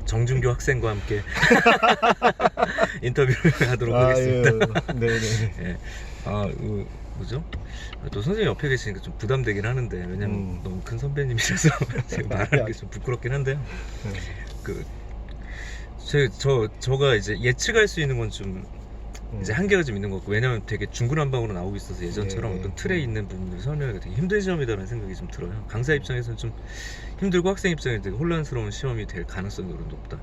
정준교 학생과 함께 인터뷰를 하도록 하겠습니다. 네네. 예. 뭐죠? 또 선생님 옆에 계시니까 좀 부담되긴 하는데, 왜냐면 너무 큰 선배님이셔서 제가 말하는 게 좀 부끄럽긴 한데요. 저가 이제 예측할 수 있는 건 좀 이제 한계가 좀 있는 것 같고, 왜냐면 되게 중구난방으로 나오고 있어서 예전처럼 어떤 틀에 있는 부분들 설명하기가 되게 힘든 시험이다라는 생각이 좀 들어요. 강사 입장에서는 좀 힘들고 학생 입장에 되게 혼란스러운 시험이 될 가능성이 높다.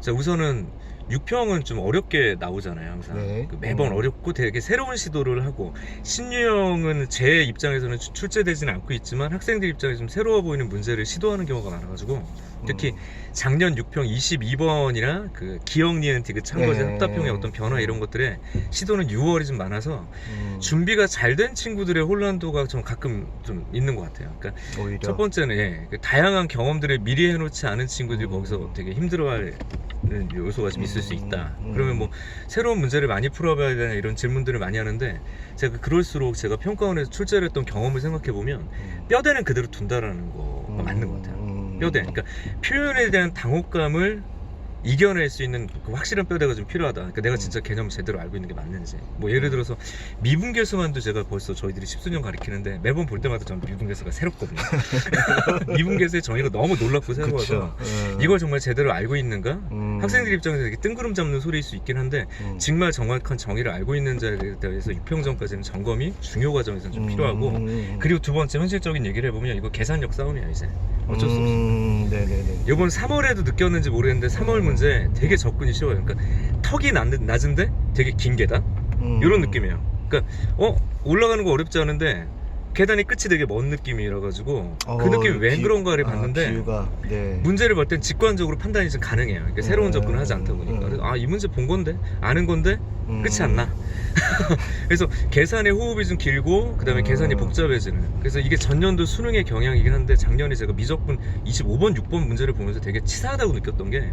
자, 우선은 6평은 좀 어렵게 나오잖아요, 항상. 네. 매번 어렵고 되게 새로운 시도를 하고, 신유형은 제 입장에서는 출제되지는 않고 있지만 학생들 입장에서 좀 새로워 보이는 문제를 시도하는 경우가 많아가지고, 특히 작년 6평 22번이나 그 기억 니은 디귿 참고지 합답형의 어떤 변화 이런 것들에 시도는 6월이 좀 많아서 준비가 잘 된 친구들의 혼란도가 좀 가끔 좀 있는 것 같아요. 그러니까 오히려. 첫 번째는 그 다양한 경험들을 미리 해놓지 않은 친구들이 거기서 되게 힘들어할 요소가 좀 있을 수 있다. 그러면 뭐 새로운 문제를 많이 풀어봐야 되나 이런 질문들을 많이 하는데, 제가 그럴수록 제가 평가원에서 출제를 했던 경험을 생각해 보면 뼈대는 그대로 둔다라는 거가 맞는 것 같아요. 뼈대, 그러니까 표현에 대한 당혹감을 이겨낼 수 있는 그 확실한 뼈대가 좀 필요하다. 그러니까 내가 진짜 개념을 제대로 알고 있는 게 맞는지. 뭐 예를 들어서 미분계수만도 제가 벌써 저희들이 10수년 가르치는데 매번 볼 때마다 저는 미분계수가 새롭거든요. 미분계수의 정의가 너무 놀랍고 새로워서 이걸 정말 제대로 알고 있는가? 학생들 입장에서 되게 뜬구름 잡는 소리일 수 있긴 한데, 정말 정확한 정의를 알고 있는지에 대해서 6평 전까지는 점검이 중요 과정에서는 좀 필요하고, 그리고 두 번째 현실적인 얘기를 해보면 이거 계산력 싸움이야 이제. 어쩔 수 없어. 네네네. 이번 3월에도 느꼈는지 모르겠는데 3월 문제 되게 접근이 쉬워요. 그러니까 턱이 낮은데 되게 긴 계단 이런 느낌이에요. 그러니까 올라가는 거 어렵지 않은데 계단이 끝이 되게 먼 느낌이라 가지고 그 느낌이 웬 그런가를 봤는데, 비유가, 네. 문제를 볼 땐 직관적으로 판단이 좀 가능해요. 그러니까 새로운 접근을 하지 않다 보니까. 그래서 이 문제 본 건데, 아는 건데 끝이 안 나. 그래서 계산의 호흡이 좀 길고, 그 다음에 계산이 복잡해지는. 그래서 이게 전년도 수능의 경향이긴 한데, 작년에 제가 미적분 25번 6번 문제를 보면서 되게 치사하다고 느꼈던 게,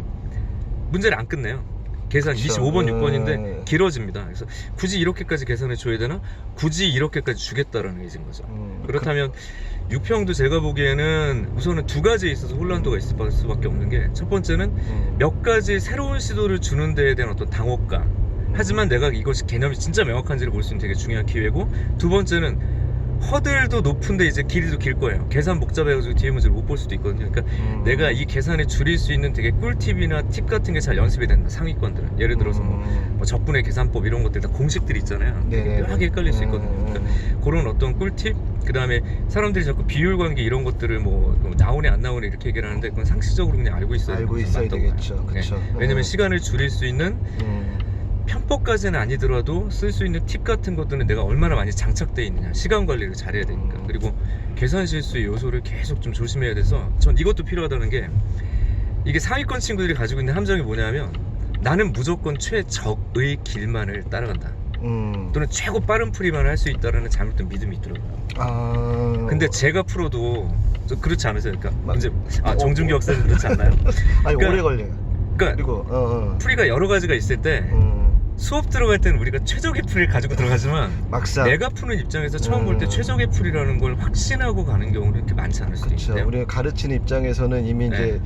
문제를 안 끝내요. 계산 25번 6번인데 길어집니다. 그래서 굳이 이렇게까지 계산해 줘야 되나? 굳이 이렇게까지 주겠다라는 의지인 거죠. 그렇다면 6평도 제가 보기에는 우선은 두 가지에 있어서 혼란도가 있을 수밖에 없는 게, 첫 번째는 몇 가지 새로운 시도를 주는 데에 대한 어떤 당혹감, 하지만 내가 이것이 개념이 진짜 명확한지를 볼 수 있는 되게 중요한 기회고, 두 번째는 허들도 높은데 이제 길이도 길 거예요. 계산 복잡해가지고 뒤에 문제를 못 볼 수도 있거든요. 그러니까 내가 이 계산을 줄일 수 있는 되게 꿀팁이나 팁 같은 게 잘 연습이 된다, 상위권들은. 예를 들어서 뭐 적분의 계산법 이런 것들 다 공식들이 있잖아요. 묘하게 헷갈릴 수 있거든요. 그러니까 그런 어떤 꿀팁, 그 다음에 사람들이 자꾸 비율 관계 이런 것들을 뭐 나오네 안 나오네 이렇게 얘기를 하는데, 그건 상식적으로 그냥 알고 있어야 되겠죠. 그렇죠. 왜냐면 시간을 줄일 수 있는 편법까지는 아니더라도 쓸 수 있는 팁 같은 것들은 내가 얼마나 많이 장착되어 있느냐, 시간 관리를 잘해야 되니까. 그리고 계산 실수의 요소를 계속 좀 조심해야 돼서, 전 이것도 필요하다는 게, 이게 상위권 친구들이 가지고 있는 함정이 뭐냐면, 나는 무조건 최적의 길만을 따라간다, 또는 최고 빠른 풀이만 할 수 있다라는 잘못된 믿음이 있더라고요. 근데 제가 풀어도 그렇지 않으세요? 그러니까 이제 정준기 학생은 그렇지 않나요? 아니, 그러니까, 오래 걸려요. 그러니까 그리고 풀이가 여러 가지가 있을 때 수업 들어갈 때는 우리가 최적의 풀이를 가지고 들어가지만, 막상 내가 푸는 입장에서 처음 볼 때 최적의 풀이라는 걸 확신하고 가는 경우는 이렇게 많지 않을 수도 있는데요. 우리가 가르치는 입장에서는 이미 이제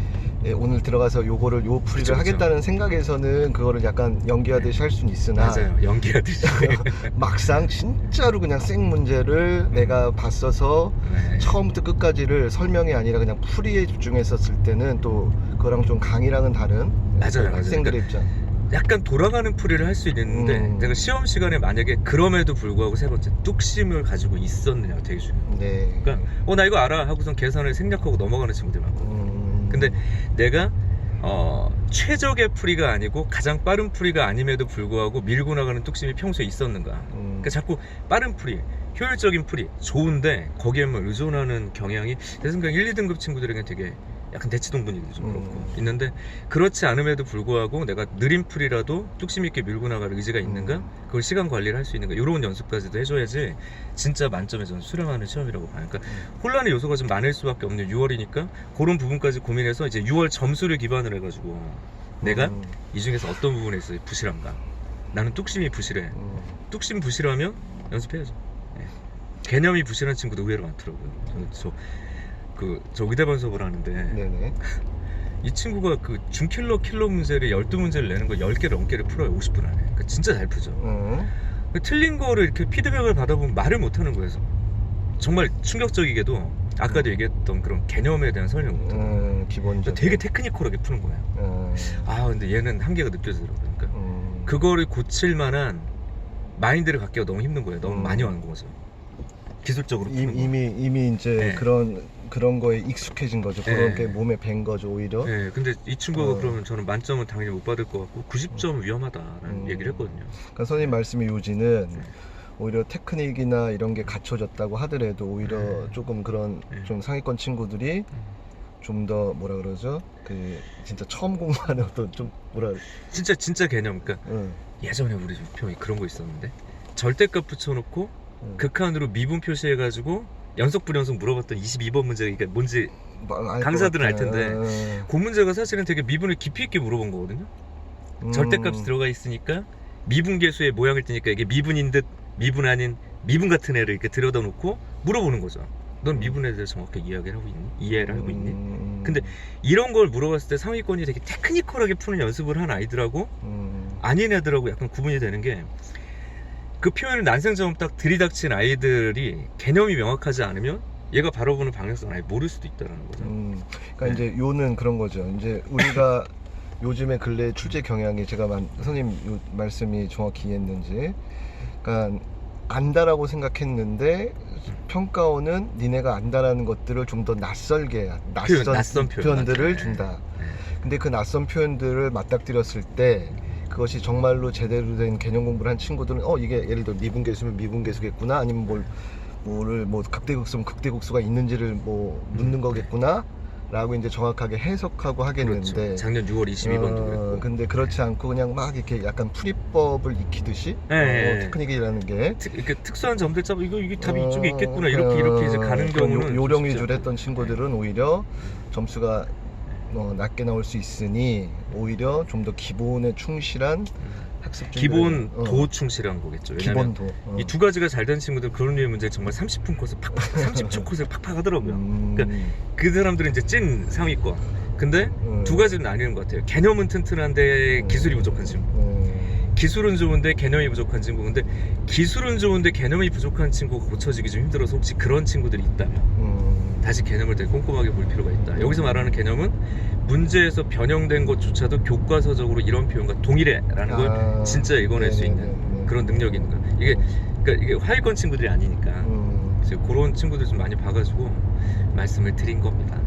오늘 들어가서 요거를 요 풀이를 하겠다는 생각에서는 그거를 약간 연기하듯이 할 수는 있으나, 맞아요, 연기하듯이. 막상 진짜로 그냥 생 문제를 내가 봤어서 처음부터 끝까지를 설명이 아니라 그냥 풀이에 집중했었을 때는 또 그거랑 좀 강의랑은 다른 맞아요. 학생들의 입장. 약간 돌아가는 풀이를 할 수 있는데, 내가 시험 시간에 만약에 그럼에도 불구하고 세 번째 뚝심을 가지고 있었느냐가 되게 중요해요. 그러니까 나 이거 알아 하고선 계산을 생략하고 넘어가는 친구들이 많거든요. 근데 내가 최적의 풀이가 아니고 가장 빠른 풀이가 아님에도 불구하고 밀고 나가는 뚝심이 평소에 있었는가. 그러니까 자꾸 빠른 풀이, 효율적인 풀이 좋은데 거기에만 의존하는 경향이 내 생각에 1, 2등급 친구들에게는 되게 약간 대치동 분위기도 좀 그렇고 있는데, 그렇지 않음에도 불구하고 내가 느린 풀이라도 뚝심 있게 밀고 나갈 의지가 있는가, 그걸 시간 관리를 할 수 있는가, 이런 연습까지도 해줘야지 진짜 만점에 저는 수렴하는 시험이라고 봐요. 그러니까 혼란의 요소가 좀 많을 수밖에 없는 6월이니까 그런 부분까지 고민해서 이제 6월 점수를 기반으로 해가지고 내가 이 중에서 어떤 부분에 있어 부실한가, 나는 뚝심이 부실해, 뚝심 부실하면 연습해야죠. 개념이 부실한 친구도 의외로 많더라고요. 저 의대반 수업을 하는데 이 친구가 그 준킬러 킬러 문제를 12문제를 내는 거 10개 넘게를 풀어요. 50분 안에. 그러니까 진짜 잘 풀죠. 그 틀린 거를 이렇게 피드백을 받아보면 말을 못하는 거예요. 정말 충격적이게도 아까도 얘기했던 그런 개념에 대한 설명 못하는 기본적으로 되게 테크니컬하게 푸는 거예요. 아 근데 얘는 한계가 느껴지더라고요. 그러니까 그거를 고칠 만한 마인드를 갖기가 너무 힘든 거예요. 너무 많이 완 거죠. 기술적으로 푸는 거. 이미 이제 네. 그런 거에 익숙해진 거죠. 네. 그런 게 몸에 밴 거죠 오히려. 네, 근데 이 친구가 그러면 저는 만점은 당연히 못 받을 것 같고 90점 위험하다라는 얘기를 했거든요. 그러니까 선생님 말씀의 요지는 오히려 테크닉이나 이런 게 갖춰졌다고 하더라도 오히려 조금 그런 좀 상위권 친구들이 좀 더 뭐라 그러죠? 그 진짜 처음 공부하는 어떤 좀 뭐라 진짜 개념. 그러니까 예전에 우리 표현이 그런 거 있었는데 절대값 붙여놓고 극한으로 미분 표시해가지고 연속 불연속 물어봤던 22번 문제가 이게 뭔지 강사들은 알 텐데 그 문제가 사실은 되게 미분을 깊이 있게 물어본 거거든요. 절대값이 들어가 있으니까 미분계수의 모양을 띠니까 이게 미분인 듯 미분 아닌 미분 같은 애를 이렇게 들여다 놓고 물어보는 거죠. 넌 미분에 대해서 정확하게 이해를 하고 있니? 근데 이런 걸 물어봤을 때 상위권이 되게 테크니컬하게 푸는 연습을 한 아이들하고 아닌 애들하고 약간 구분이 되는 게 그 표현을 난생처럼 딱 들이닥친 아이들이 개념이 명확하지 않으면 얘가 바라보는 방향성을 아예 모를 수도 있다는 거죠. 그러니까 이제 요는 그런 거죠. 이제 우리가 요즘에 근래 출제 경향이 제가 선생님 요 말씀이 정확히 이해했는지, 그러니까 안다라고 생각했는데 평가원은 니네가 안다라는 것들을 좀 더 낯설게 낯선 표현들을 준다. 근데 그 낯선 표현들을 맞닥뜨렸을 때 그것이 정말로 제대로 된 개념 공부를 한 친구들은 이게 예를 들어 미분계수면 미분계수겠구나, 아니면 뭐 극대국수면 극대국수가 있는지를 뭐 묻는 거겠구나 라고 이제 정확하게 해석하고 하겠는데, 그렇죠. 작년 6월 22번도 그랬고. 근데 그렇지 않고 그냥 막 이렇게 약간 풀이법을 익히듯이 테크닉이라는 게 이렇게 특수한 점들 잡아 이게 답이 이쪽에 있겠구나 이렇게 이제 가는 경우는 요령 위주로 했던 친구들은 오히려 점수가 낮게 나올 수 있으니 오히려 좀 더 기본에 충실한 학습 기본 도 충실한 거겠죠. 왜냐면 기본도 이 두 가지가 잘 된 친구들 그런 류의 문제 정말 30분 코스 팍팍 30초 코스 팍팍 하더라고요. 그러니까 그 사람들은 이제 찐 상위권. 근데 두 가지는 나뉘는 것 같아요. 개념은 튼튼한데 기술이 부족한 친구. 기술은 좋은데 개념이 부족한 친구. 근데 기술은 좋은데 개념이 부족한 친구가 고쳐지기 좀 힘들어서 혹시 그런 친구들이 있다면 다시 개념을 되게 꼼꼼하게 볼 필요가 있다. 여기서 말하는 개념은 문제에서 변형된 것조차도 교과서적으로 이런 표현과 동일해라는 걸 진짜 읽어낼 수 있는 그런 능력이 있는 거야. 그러니까 이게 하위권 친구들이 아니니까 그래서 그런 친구들 좀 많이 봐가지고 말씀을 드린 겁니다.